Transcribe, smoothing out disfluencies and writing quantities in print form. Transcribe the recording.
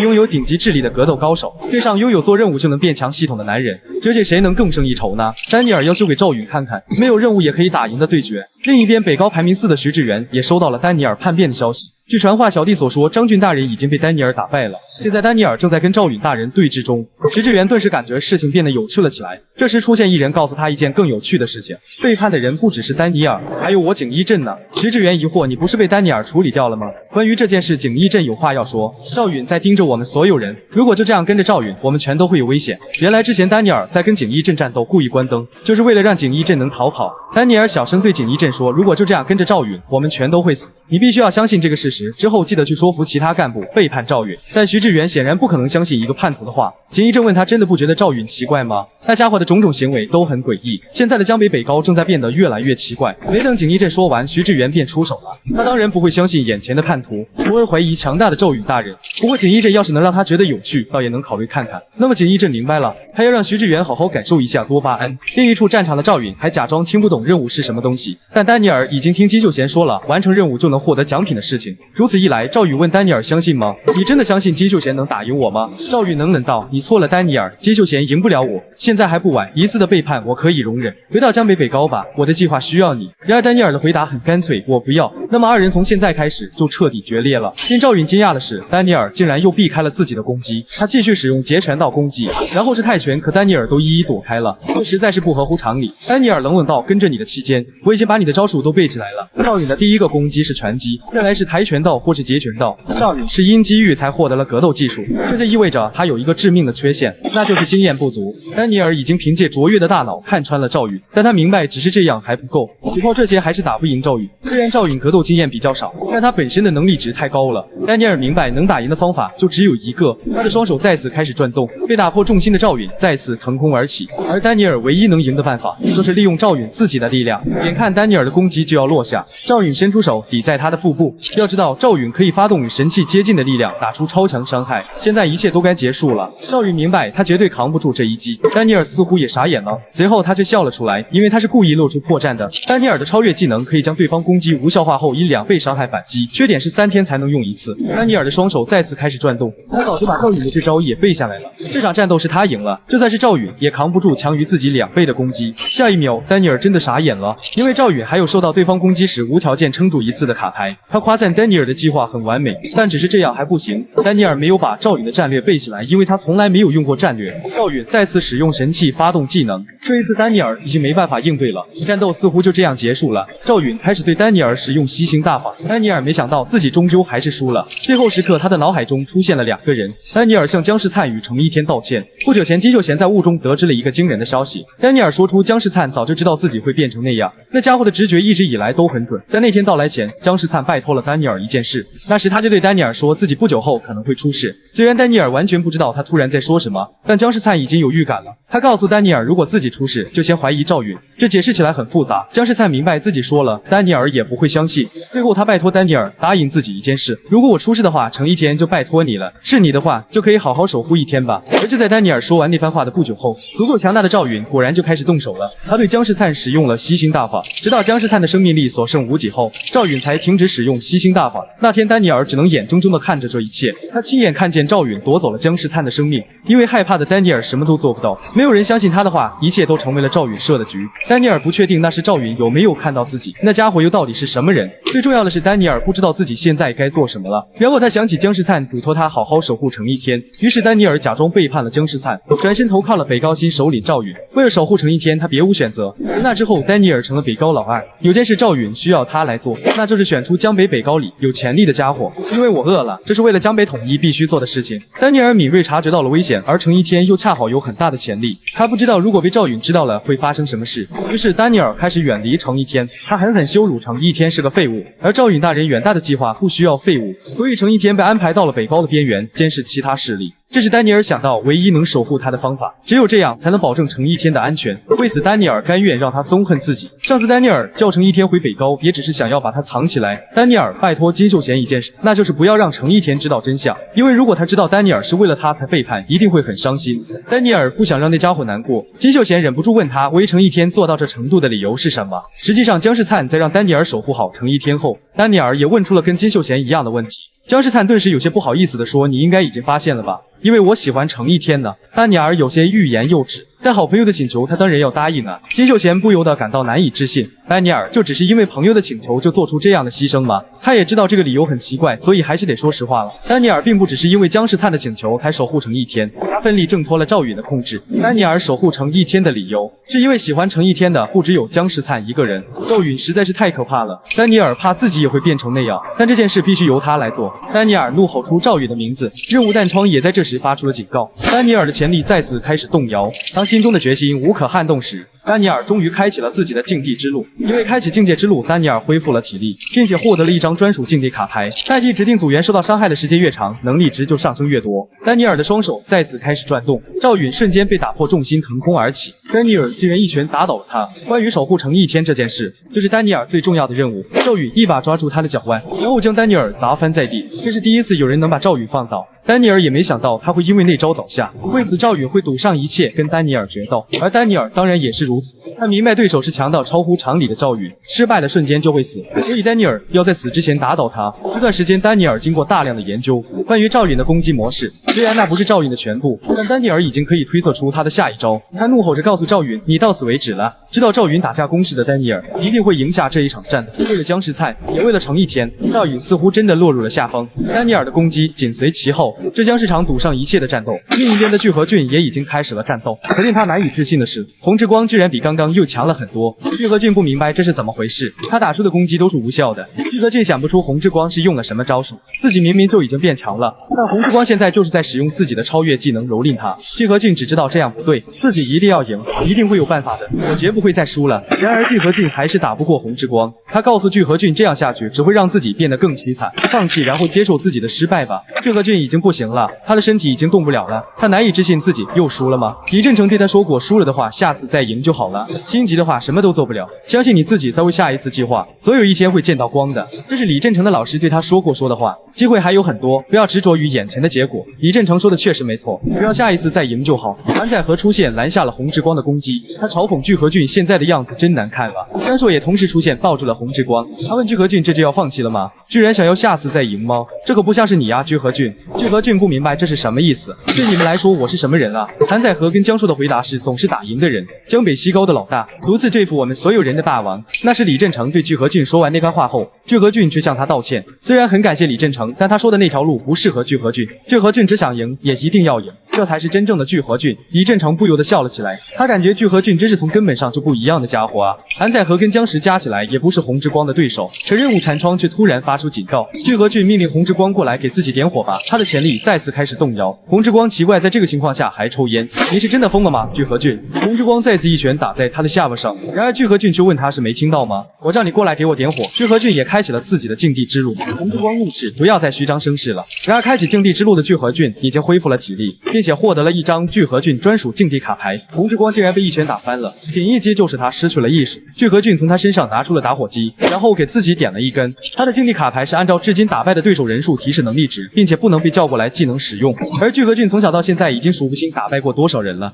拥有顶级智力的格斗高手，对上拥有做任务就能变强系统的男人，究竟谁能更胜一筹呢？丹尼尔要秀给赵允看看，没有任务也可以打赢的对决。另一边，北高排名4的徐志远也收到了丹尼尔叛变的消息。据传话小弟所说，张俊大人已经被丹尼尔打败了，现在丹尼尔正在跟赵允大人对峙中。徐志远顿时感觉事情变得有趣了起来。这时出现一人告诉他一件更有趣的事情，背叛的人不只是丹尼尔，还有我景一镇呢。徐志远疑惑，你不是被丹尼尔处理掉了吗？关于这件事，景一镇有话要说，赵允在盯着我们所有人，如果就这样跟着赵允，我们全都会有危险。原来之前丹尼尔在跟景一镇战斗，故意关灯，就是为了让景一镇能逃跑。丹尼尔小声对景一镇说，如果就这样跟着赵允，我们全都会死，你必须要相信这个事实，之后记得去说服其他干部背叛赵允。但徐志远显然不可能相信一个叛徒的话。景一镇问他，真的不觉得赵允奇怪吗？那家伙的种种行为都很诡异，现在的江北高正在变得越来越奇怪。没等景一镇说完，徐志远便出手了。他当然不会相信眼前的叛徒，不会怀疑强大的赵允大人。不过景一镇要是能让他觉得有趣，倒也能考虑看看。那么景一镇明白了，他要让徐志远好好感受一下多巴胺。另一处战场的赵允还假装听不懂任务是什么东西，但丹尼尔已经听金秀贤说了完成任务就能获得奖品的事情。如此一来，赵允问丹尼尔相信吗？你真的相信金秀贤能打赢我吗？赵允冷冷道，你错了丹尼尔，金秀贤赢不了我，现在还不晚，一次的背叛我可以容忍，回到江北高吧，我的计划需要你。然而丹尼尔的回答很干脆，我不要。那么二人从现在开始就彻底决裂了。令赵允惊讶的是，丹尼尔竟然又避开了自己的攻击，他继续使用截拳道攻击，然后是泰拳，可丹尼尔都一一躲开了，这实在是不合乎常理。丹尼尔冷冷道，跟着你的期间，我已经把你的招数都背起来了。赵允的第一个攻击是拳击，再来是跆拳道或是截拳道。赵允是因机遇才获得了格斗技术，这就意味着他有一个致命的缺陷，那就是经验不足。丹尼尔已经凭借卓越的大脑看穿了赵允，但他明白只是这样还不够，只靠这些还是打不赢赵允。虽然赵允格斗经验比较少，但他本身的能力值太高了。丹尼尔明白能打赢的方法就只有一个，他的双手再次开始转动，被打破重心的赵允再次腾空而起。而丹尼尔唯一能赢的办法就是利用赵允自己的力量。眼看丹尼尔的攻击就要落下，赵允伸出手抵在他的腹部。要知道赵允可以发动与神器接近的力量，打出超强伤害。现在一切都该结束了，赵允明白他绝对扛不住这一击。丹尼尔似乎也傻眼了，随后他却笑了出来，因为他是故意露出破绽的。丹尼尔的超越技能可以将对方攻击无效化后以2倍伤害反击，缺点是3天才能用一次。丹尼尔的双手再次开始转动，他早就把赵允的这招也背下来了。这场战斗是他赢了，就算是赵允也扛不住强于自己2倍的攻击。下一秒，丹尼尔真的傻眼了，因为赵允还有受到对方攻击时无条件撑住一次的卡牌。他夸赞丹尼尔的计划很完美，但只是这样还不行。丹尼尔没有把赵允的战略背起来，因为他从来没有用过战略。赵允再次使用神器发动技能，这一次丹尼尔已经没办法应对了，战斗似乎就这样结束了。赵允开始对丹尼尔使用吸星大法，丹尼尔没想到自己终究还是输了。最后时刻，他的脑海中出现了2个人。丹尼尔向姜世灿与程一天道歉。不久前，金秀贤在雾中得知了一个惊人的消息，丹尼尔说出姜世灿早就知道自己会变成那样，那家伙的直觉一直以来都很准。在那天到来前，姜世灿拜托了丹尼尔一件事，那时他就对丹尼尔说自己不久后可能会出事。虽然丹尼尔完全不知道他突然在说什么，但姜世灿已经有预感了。他告诉丹尼尔，如果自己出事，就先怀疑赵允。这解释起来很复杂，姜世灿明白自己说了，丹尼尔也不会相信。最后他拜托丹尼尔答应自己一件事，如果我出事的话，程一天就拜托你了，是你的话就可以好好守护一天吧。而就在丹尼尔说完那番话的不久后，足够强大的赵允果然就开始动手了。他对姜世灿使用了吸星大法，直到姜世灿的生命力所剩无几后，赵允才停止使用吸星大法。那天丹尼尔只能眼睁睁地看着这一切，他亲眼看见赵允夺走了姜世灿的生命。因为害怕的丹尼尔什么都做不到，没有人相信他的话，一切都成为了赵允设的局。丹尼尔不确定那时赵允有没有看到自己，那家伙又到底是什么人？最重要的是，丹尼尔不知道自己现在该做什么了。然后他想起姜世灿嘱托他好好守护程一天，于是丹尼尔假装背叛了姜世灿，转身投靠了北高新首领赵允。为了守护程一天，他别无选择。那之后，丹尼尔成了北高老二。有件事赵允需要他来做，那就是选出江北高里有潜力的家伙。因为我饿了，这是为了江北统一必须做的事情。丹尼尔敏锐察觉到了危险，而程一天又恰好有很大的潜力。他不知道如果被赵允知道了会发生什么事，于是丹尼尔开始远离程一天。他狠狠羞辱程一天是个废物，而赵允大人远大的计划不需要废物，所以程一天被安排到了北高的边缘，监视其他势力。这是丹尼尔想到唯一能守护他的方法，只有这样才能保证程一天的安全。为此，丹尼尔甘愿让他憎恨自己。上次丹尼尔叫程一天回北高，也只是想要把他藏起来。丹尼尔拜托金秀贤一件事，那就是不要让程一天知道真相，因为如果他知道丹尼尔是为了他才背叛，一定会很伤心。丹尼尔不想让那家伙难过，金秀贤忍不住问他为程一天做到这程度的理由是什么。实际上，姜世灿在让丹尼尔守护好程一天后，丹尼尔也问出了跟金秀贤一样的问题。姜世灿顿时有些不好意思地说：“你应该已经发现了吧？因为我喜欢程一天呢。”丹尼尔有些欲言又止，但好朋友的请求他当然要答应啊。金秀贤不由得感到难以置信，丹尼尔就只是因为朋友的请求就做出这样的牺牲吗？他也知道这个理由很奇怪，所以还是得说实话了。丹尼尔并不只是因为姜世灿的请求才守护程一天，他奋力挣脱了赵允的控制。丹尼尔守护程一天的理由，是因为喜欢程一天的不只有姜世灿一个人。赵允实在是太可怕了，丹尼尔怕自己也会变成那样，但这件事必须由他来做。丹尼尔怒吼出赵允的名字，任务弹窗也在这时发出了警告。丹尼尔的潜力再次开始动摇，当心中的决心无可撼动时，丹尼尔终于开启了自己的境地之路。因为开启境界之路，丹尼尔恢复了体力，并且获得了一张专属境地卡牌。赛季指定组员受到伤害的时间越长，能力值就上升越多。丹尼尔的双手再次开始转动，赵允瞬间被打破重心，腾空而起。丹尼尔竟然一拳打倒了他。关于守护程一天这件事，这是丹尼尔最重要的任务。赵允一把抓住他的脚腕，然后将丹尼尔砸翻在地。这是第一次有人能把赵允放倒。丹尼尔也没想到他会因为那招倒下，为此赵允会赌上一切跟丹尼尔决斗，而丹尼尔当然也是如此。他明白对手是强到超乎常理的赵允，失败的瞬间就会死，所以丹尼尔要在死之前打倒他。这段时间丹尼尔经过大量的研究关于赵允的攻击模式，虽然那不是赵允的全部，但丹尼尔已经可以推测出他的下一招。他怒吼着告诉赵允，你到此为止了。知道赵允打下攻势的丹尼尔一定会赢下这一场战，为了姜世灿，也为了程一天，赵允似乎真的落入了下风。丹尼尔的攻击紧随其后，这将是场赌上一切的战斗。另一边的聚合俊也已经开始了战斗，可令他难以置信的是，红之光居然比刚刚又强了很多。聚合俊不明白这是怎么回事，他打出的攻击都是无效的。聚合俊想不出红之光是用了什么招数，自己明明就已经变强了，但红之光现在就是在使用自己的超越技能蹂躏他。聚合俊只知道这样不对，自己一定要赢，一定会有办法的，我绝不会再输了。然而聚合俊还是打不过红之光，他告诉聚合俊这样下去只会让自己变得更凄惨，放弃然后接受自己的失败吧。聚合俊已经不行了，他的身体已经动不了了，他难以置信自己又输了吗？李振成对他说过，输了的话下次再赢就好了，心急的话什么都做不了，相信你自己，再为下一次计划，总有一天会见到光的。这是李振成的老师对他说的话，机会还有很多，不要执着于眼前的结果。李振成说的确实没错，只要下一次再赢就好。韩在和出现拦下了红之光的攻击，他嘲讽聚合俊现在的样子真难看了。张硕也同时出现抱住了红之光，他问聚合俊这就要放弃了吗？居然想要下次再赢吗？这可不像是你呀，聚合俊。聚合俊不明白这是什么意思，对你们来说我是什么人啊？韩在和跟江硕的回答是总是打赢的人，江北西高的老大，独自对付我们所有人的霸王。那是李振成对聚合俊说完那番话后，聚合俊却向他道歉，虽然很感谢李振成，但他说的那条路不适合聚合俊，聚合俊只想赢也一定要赢，这才是真正的聚合俊。李振成不由得笑了起来，他感觉聚合俊真是从根本上就不一样的家伙啊。韩在和跟江石加起来也不是红之光的对手，可任务禅窗却突然发出警告，聚合俊命令红之光过来给自己点火吧，他的潜力再次开始动摇。红之光奇怪在这个情况下还抽烟，你是真的疯了吗？聚合俊。红之光再次一拳打在他的下巴上，然而聚合俊却问他是没听到吗？我让你过来给我点火。聚合俊也开启了自己的境地之路。红之光怒斥不要再虚张声势了。然而开启境地之路的聚合俊已经恢复了体力，并且获得了一张聚合俊专属境地卡牌。红之光竟然被一拳打翻了，顶一击就是他失去了意识。聚合俊从他身上拿出了打火机，然后给自己点了一根。他的境地卡牌是按照至今打败的对手人数提示能力值，并且不能被叫过来技能使用。而聚合俊从小到现在已经数不清打败过多少人了。